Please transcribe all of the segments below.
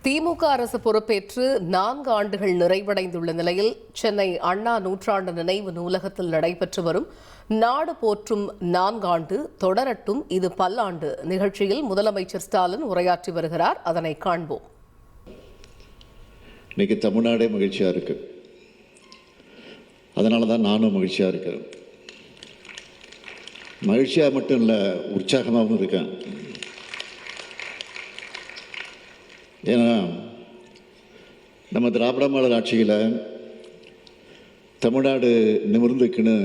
திமுக அரசு பொறுப்பேற்று 4 ஆண்டுகள் நிறைவடைந்துள்ள நிலையில் சென்னை அண்ணா நூற்றாண்டு நினைவு நூலகத்தில் நடைபெற்று வரும் நாடு போற்றும் 4 ஆண்டு தொடரட்டும் இது பல்லாண்டு நிகழ்ச்சியில் முதலமைச்சர் ஸ்டாலின் உரையாற்றி வருகிறார். அதனை காண்போம். இன்னைக்கு தமிழ்நாடே மகிழ்ச்சியா இருக்கு. அதனால தான் நானும் மகிழ்ச்சியா இருக்கிறேன். மகிழ்ச்சியா மட்டும் இல்லை, உற்சாகமாகவும் இருக்கேன். ஏன்னா நம்ம திராவிட மாடல் ஆட்சியில் தமிழ்நாடு நிமிர்ந்துக்குன்னு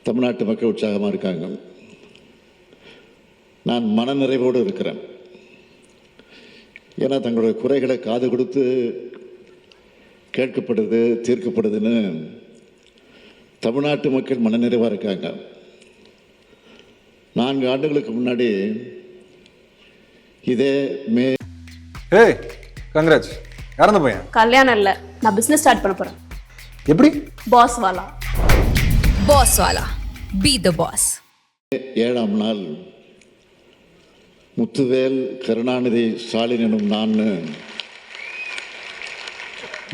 தமிழ்நாட்டு மக்கள் உற்சாகமாக இருக்காங்க. நான் மனநிறைவோடு இருக்கிறேன். ஏன்னா தங்களுடைய குறைகளை காது கொடுத்து கேட்கப்படுது, தீர்க்கப்படுதுன்னு தமிழ்நாட்டு மக்கள் மனநிறைவாக இருக்காங்க. 4 ஆண்டுகளுக்கு முன்னாடி இதே ஏய் கங்க்ராட்ஸ். யார் அந்த பையன்? கல்யாணம் இல்ல, நான் பிசினஸ் ஸ்டார்ட் பண்ண போறேன். எப்படி? பாஸ் வாலா. பாஸ் வாலா, பி தி பாஸ். 7ஆம் நாள் முத்துவேல் கருணாநிதி ஸ்டாலின் எனும் நான்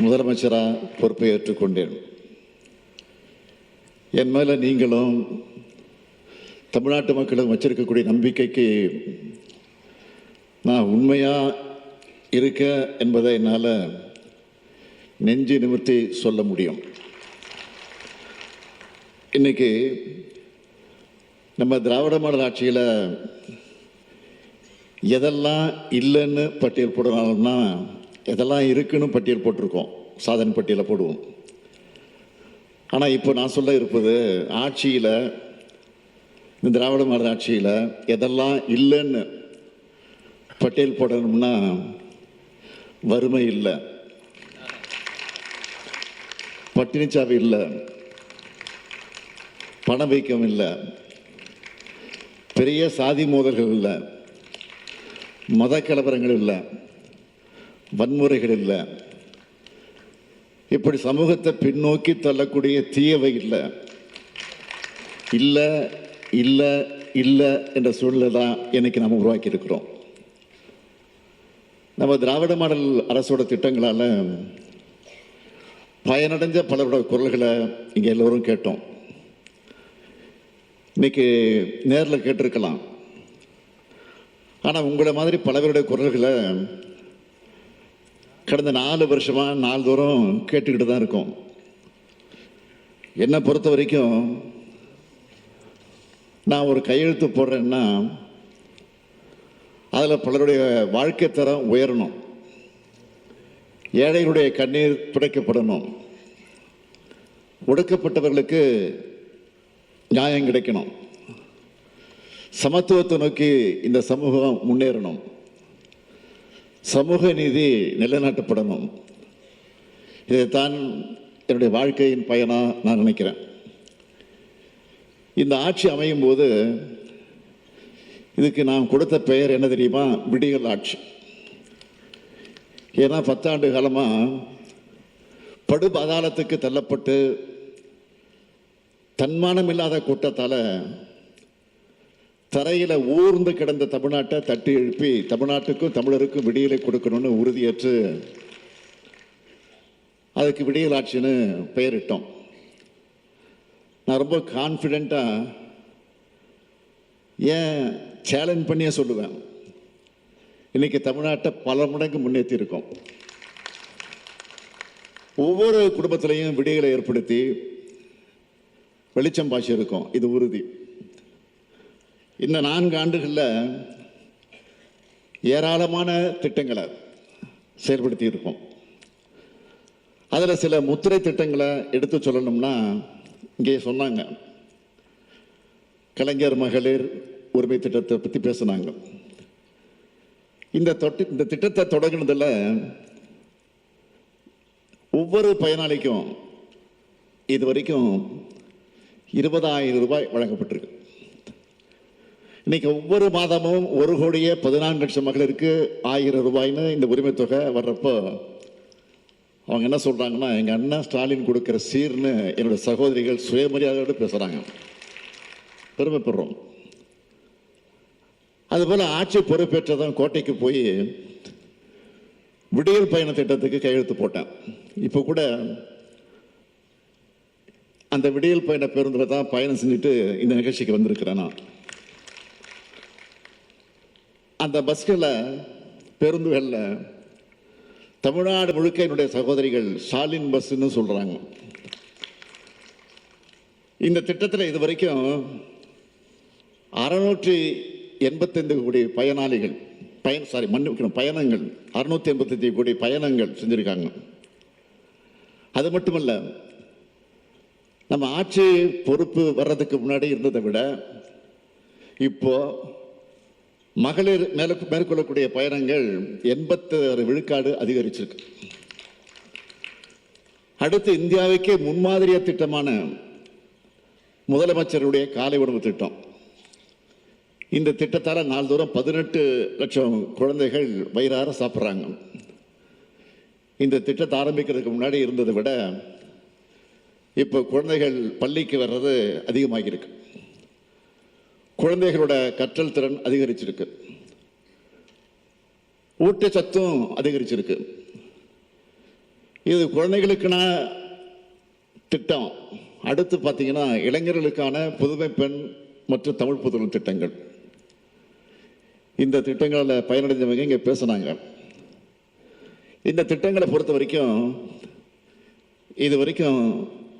முதலமைச்சராக பொறுப்பை ஏற்றுக்கொண்டேன். என் மேலே நீங்களும் தமிழ்நாட்டு மக்களும் வச்சிருக்கக்கூடிய நம்பிக்கைக்கு நான் உண்மையாக இருக்க என்பதை என்னால் நெஞ்சு நிமிர்த்தி சொல்ல முடியும். இன்னைக்கு நம்ம திராவிட மாடல் ஆட்சியில் எதெல்லாம் இல்லைன்னு பட்டியல் போடணும்னா எதெல்லாம் இருக்குன்னு பட்டியல் போட்டிருக்கோம், சாதனை பட்டியலை போடுவோம். ஆனால் இப்போ நான் சொல்ல இருப்பது ஆட்சியில், இந்த திராவிட மாடல் ஆட்சியில் எதெல்லாம் இல்லைன்னு பட்டியல் போடணும்னா வறுமை இல்லை, பட்டினிச்சாவி இல்லை, பணவீக்கம் இல்லை, பெரிய சாதி மோதல்கள் இல்லை, மத கலவரங்கள் இல்லை, வன்முறைகள் இல்லை, இப்படி சமூகத்தை பின்னோக்கி தள்ளக்கூடிய தீயவை இல்லை. இல்லை இல்லை இல்லை என்ற சூழ்நிலை தான் இன்னைக்கு நம்ம உருவாக்கி இருக்கிறோம். நம்ம திராவிட மாடல் அரசோட திட்டங்களால் பயனடைஞ்ச பலரோட குரல்களை இங்கே எல்லோரும் கேட்டோம். இன்னைக்கு நேரில் கேட்டிருக்கலாம். ஆனால் உங்களை மாதிரி பல பேருடைய குரல்களை கடந்த 4 வருஷமாக நாள்தோறும் கேட்டுக்கிட்டு தான் இருக்கோம். என்னை பொறுத்த வரைக்கும் நான் ஒரு கையெழுத்து போடுறேன்னா அதில் பலருடைய வாழ்க்கை தரம் உயரணும், ஏழைகளுடைய கண்ணீர் துடைக்கப்படணும், ஒடுக்கப்பட்டவர்களுக்கு நியாயம் கிடைக்கணும், சமத்துவத்தை நோக்கி இந்த சமூகம் முன்னேறணும், சமூக நீதி நிலைநாட்டப்படணும். இதைத்தான் என்னுடைய வாழ்க்கையின் பயனாக நான் நினைக்கிறேன். இந்த ஆட்சி அமையும் போது இதுக்கு நான் கொடுத்த பெயர் என்ன தெரியுமா? விடியல் ஆட்சி. ஏன்னா 10 ஆண்டு காலமாக படுபாதாளத்துக்கு தள்ளப்பட்டு தன்மானம் இல்லாத கூட்டத்தால் தரையில் ஊர்ந்து கிடந்த தமிழ்நாட்டை தட்டி எழுப்பி தமிழ்நாட்டுக்கும் தமிழருக்கும் விடியலை கொடுக்கணும்னு உறுதியேற்று அதுக்கு விடியல் ஆட்சின்னு பெயரிட்டோம். நான் ரொம்ப கான்ஃபிடெண்ட்டாக ஏன் சேலஞ்ச் பண்ணியே சொல்லுவேன், இன்னைக்கு தமிழ்நாட்டை பல மடங்கு முன்னேற்றி இருக்கோம். ஒவ்வொரு குடும்பத்திலையும் விடியலை ஏற்படுத்தி வெளிச்சம் பாய்ச்சி இருக்கும், இது உறுதி. இந்த 4 ஆண்டுகளில் ஏராளமான திட்டங்களை செயல்படுத்தி இருக்கோம். அதில் சில முத்திரை திட்டங்களை எடுத்து சொல்லணும்னா இங்கே சொன்னாங்க. கலைஞர் மகளிர் உரிமை திட்டத்தை பற்றி பேசினாங்க. இந்த திட்டத்தை தொடங்கினதில் ஒவ்வொரு பயனாளிக்கும் இது வரைக்கும் 20,000 ரூபாய் வழங்கப்பட்டிருக்கு. இன்னைக்கு ஒவ்வொரு மாதமும் 1,14 லட்சம் மகளிருக்கு 1000 ரூபாய்னு இந்த உரிமை தொகை வர்றப்போ அவங்க என்ன சொல்றாங்கன்னா, எங்க அண்ணா ஸ்டாலின் கொடுக்கிற சீர்னு என்னோட சகோதரிகள் சுயமரியாதையோடு பேசுறாங்க. பெருமைப்படுறோம். அதுபோல் ஆட்சி பொறுப்பேற்றதும் கோட்டைக்கு போய் விடியல் பயண திட்டத்துக்கு கையெழுத்து போட்டேன். இப்போ கூட அந்த விடியல் பயண பேருந்தில் தான் பயணம் செஞ்சுட்டு இந்த நிகழ்ச்சிக்கு வந்திருக்கிறேன். நான் அந்த பஸ்களில் பேருந்துகளில் தமிழ்நாடு முழுக்க என்னுடைய சகோதரிகள் ஸ்டாலின் பஸ்ன்னு சொல்கிறாங்க. இந்த திட்டத்தில் இது வரைக்கும் 685 கோடி பயனாளிகள் பயணங்கள் 685 கோடி பயணங்கள் செஞ்சுருக்காங்க. அது மட்டுமல்ல, நம்ம ஆட்சி பொறுப்பு வர்றதுக்கு முன்னாடி இருந்ததை விட இப்போ மகளிர் மேற்கொள்ளக்கூடிய பயணங்கள் 86 விழுக்காடு அதிகரிச்சிருக்கு. அடுத்து இந்தியாவுக்கே முன்மாதிரிய திட்டமான முதலமைச்சருடைய காலை உணவு திட்டம். இந்த திட்டத்தால் நாள்தோறும் 18 லட்சம் குழந்தைகள் வயிறார சாப்பிட்றாங்க. இந்த திட்டத்தை ஆரம்பிக்கிறதுக்கு முன்னாடி இருந்ததை விட இப்போ குழந்தைகள் பள்ளிக்கு வர்றது அதிகமாகியிருக்கு. குழந்தைகளோட கற்றல் திறன் அதிகரிச்சிருக்கு. ஊட்டச்சத்தும் அதிகரிச்சிருக்கு. இது குழந்தைகளுக்கான திட்டம். அடுத்து பார்த்தீங்கன்னா இளைஞர்களுக்கான புதுமை பெண் மற்றும் தமிழ் புதுமை திட்டங்கள். இந்த திட்டங்களில் பயனடைஞ்சவங்க இங்கே பேசுனாங்க. இந்த திட்டங்களை பொறுத்த வரைக்கும் இது வரைக்கும்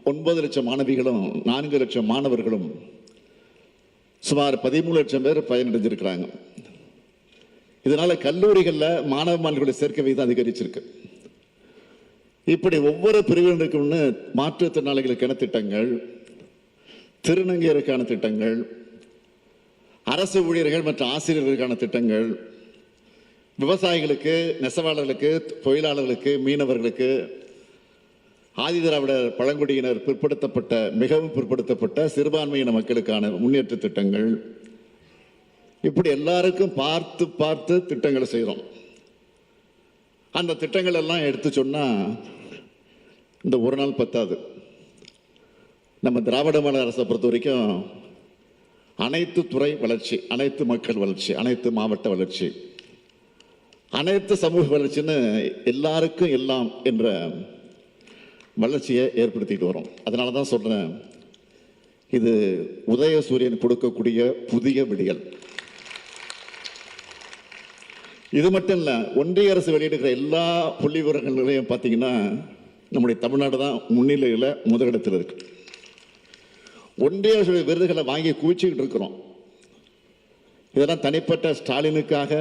9 லட்சம் மாணவிகளும் 4 லட்சம் மாணவர்களும் சுமார் 13 லட்சம் பேர் பயனடைஞ்சிருக்கிறாங்க. இதனால கல்லூரிகளில் மாணவ மாணவிகளுடைய சேர்க்கை விகிதம் அதிகரிச்சிருக்கு. இப்படி ஒவ்வொரு பிரிவினருக்குன்னு மாற்றுத்திறனாளிகளுக்கான திட்டங்கள், திருநங்கையருக்கான திட்டங்கள், அரசு ஊழியர்கள் மற்றும் ஆசிரியர்களுக்கான திட்டங்கள், விவசாயிகளுக்கு, நெசவாளர்களுக்கு, தொழிலாளர்களுக்கு, மீனவர்களுக்கு, ஆதிதிராவிடர் பழங்குடியினர் மிகவும் பிற்படுத்தப்பட்ட சிறுபான்மையின மக்களுக்கான முன்னேற்ற திட்டங்கள், இப்படி எல்லாருக்கும் பார்த்து பார்த்து திட்டங்களை செய்கிறோம். அந்த திட்டங்கள் எல்லாம் எடுத்து சொன்னால் இந்த ஒரு நாள் பத்தாது. நம்ம திராவிட மாடல் அரசை பொறுத்த வரைக்கும் அனைத்து துறை வளர்ச்சி, அனைத்து மக்கள் வளர்ச்சி, அனைத்து மாவட்ட வளர்ச்சி, அனைத்து சமூக வளர்ச்சின்னு எல்லாருக்கும் எல்லாம் என்ற வளர்ச்சியை ஏற்படுத்திட்டு வரும். அதனால தான் சொல்கிறேன், இது உதயசூரியன் கொடுக்கக்கூடிய புதிய விடியல். இது மட்டும் இல்லை, ஒன்றிய அரசு வெளியிடுகிற எல்லா புள்ளி விவரங்களையும் பார்த்தீங்கன்னா நம்முடைய தமிழ்நாடு தான் முன்னிலையில் முதலிடத்தில் இருக்கு. ஒன்றிய அரசு விருதுகளை வாங்கி குவிச்சுக்கிட்டு இருக்கிறோம். இதெல்லாம் தனிப்பட்ட ஸ்டாலினுக்காக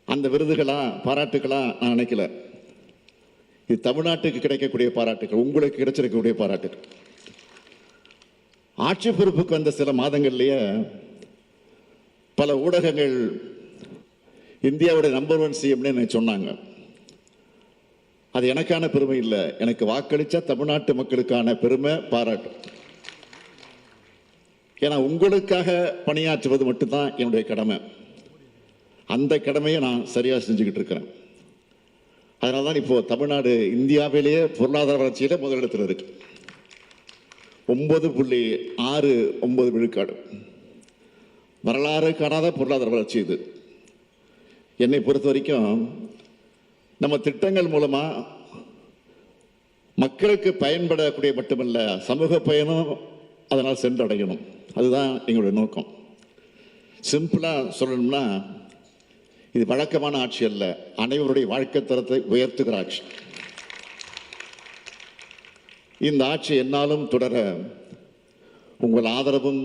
அந்த விருதுகளா பாராட்டுகளா நான் நினைக்கல. இது தமிழ்நாட்டுக்கு கிடைக்கக்கூடிய பாராட்டுகள், உங்களுக்கு கிடைச்சிருக்கக்கூடிய பாராட்டுகள். ஆட்சி பொறுப்புக்கு வந்த சில மாதங்கள்லேயே பல ஊடகங்கள் இந்தியாவுடைய நம்பர் 1 சிஎம்னு சொன்னாங்க. அது எனக்கான பெருமை இல்லை, எனக்கு வாக்களித்த தமிழ்நாட்டு மக்களுக்கான பெருமை, பாராட்டு. ஏன்னா உங்களுக்காக பணியாற்றுவது மட்டும்தான் என்னுடைய கடமை. அந்த கடமையை நான் சரியாக செஞ்சுக்கிட்டு இருக்கிறேன். அதனால தான் இப்போ தமிழ்நாடு இந்தியாவிலேயே பொருளாதார வளர்ச்சியில் முதலிடத்தில் இருக்கு. 9.69 விழுக்காடு. வரலாறு காணாத பொருளாதார வளர்ச்சி இது. என்னை பொறுத்த வரைக்கும் நம்ம திட்டங்கள் மூலமாக மக்களுக்கு பயன்படக்கூடிய மட்டுமல்ல, சமூக பயனும் அதனால் சென்றடையணும். அதுதான் எங்களுடைய நோக்கம். சிம்பிளாக சொல்லணும்னா, இது வழக்கமான ஆட்சி அல்ல, அனைவருடைய வாழ்க்கை தரத்தை உயர்த்துகிற ஆட்சி. இந்த ஆட்சி என்னாலும் தொடர உங்கள் ஆதரவும்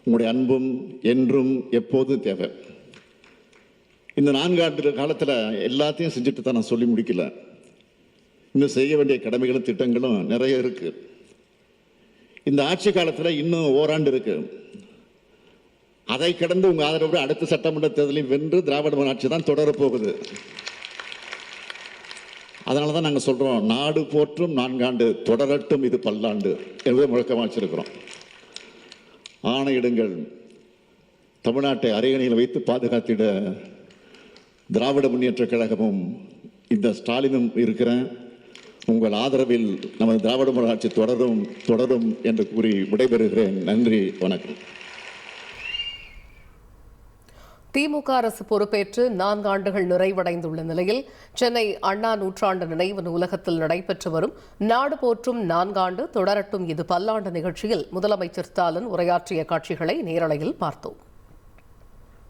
உங்களுடைய அன்பும் என்றும் எப்போதும் தேவை. இந்த 4 ஆண்டு காலத்தில் எல்லாத்தையும் செஞ்சுட்டு தான் நான் சொல்லி முடிக்கல. இன்னும் செய்ய வேண்டிய கடமைகளும் திட்டங்களும் நிறைய இருக்கு. இந்த ஆட்சி காலத்தில் இன்னும் ஓராண்டு இருக்கு. அதை கடந்து உங்கள் ஆதரவோடு அடுத்த சட்டமன்ற தேர்தலில் வென்று திராவிட மாடல் ஆட்சி தான் தொடரப்போகுது. அதனால தான் நாங்கள் சொல்கிறோம், நாடு போற்றும் 4 ஆண்டு தொடரட்டும் இது பல்லாண்டு என்பதை முழக்கமாக வச்சிருக்கிறோம். ஆணையிடுங்கள், தமிழ்நாட்டை அரியணையில் வைத்து பாதுகாத்திட திராவிட முன்னேற்ற கழகமும் இந்த ஸ்டாலினும் இருக்கிறேன். உங்கள் ஆதரவில் நமது திராவிட மாடல் ஆட்சி தொடரும் என்று கூறி விடைபெறுகிறேன். நன்றி, வணக்கம். திமுக அரசு பொறுப்பேற்று 4 ஆண்டுகள் நிறைவடைந்துள்ள நிலையில் சென்னை அண்ணா நூற்றாண்டு நினைவு நூலகத்தில் நடைபெற்று வரும் நாடு போற்றும் 4 ஆண்டு தொடரட்டும் இது பல்லாண்டு நிகழ்ச்சியில் முதலமைச்சர் ஸ்டாலின் உரையாற்றிய காட்சிகளை நேரலையில் பார்த்தோம்.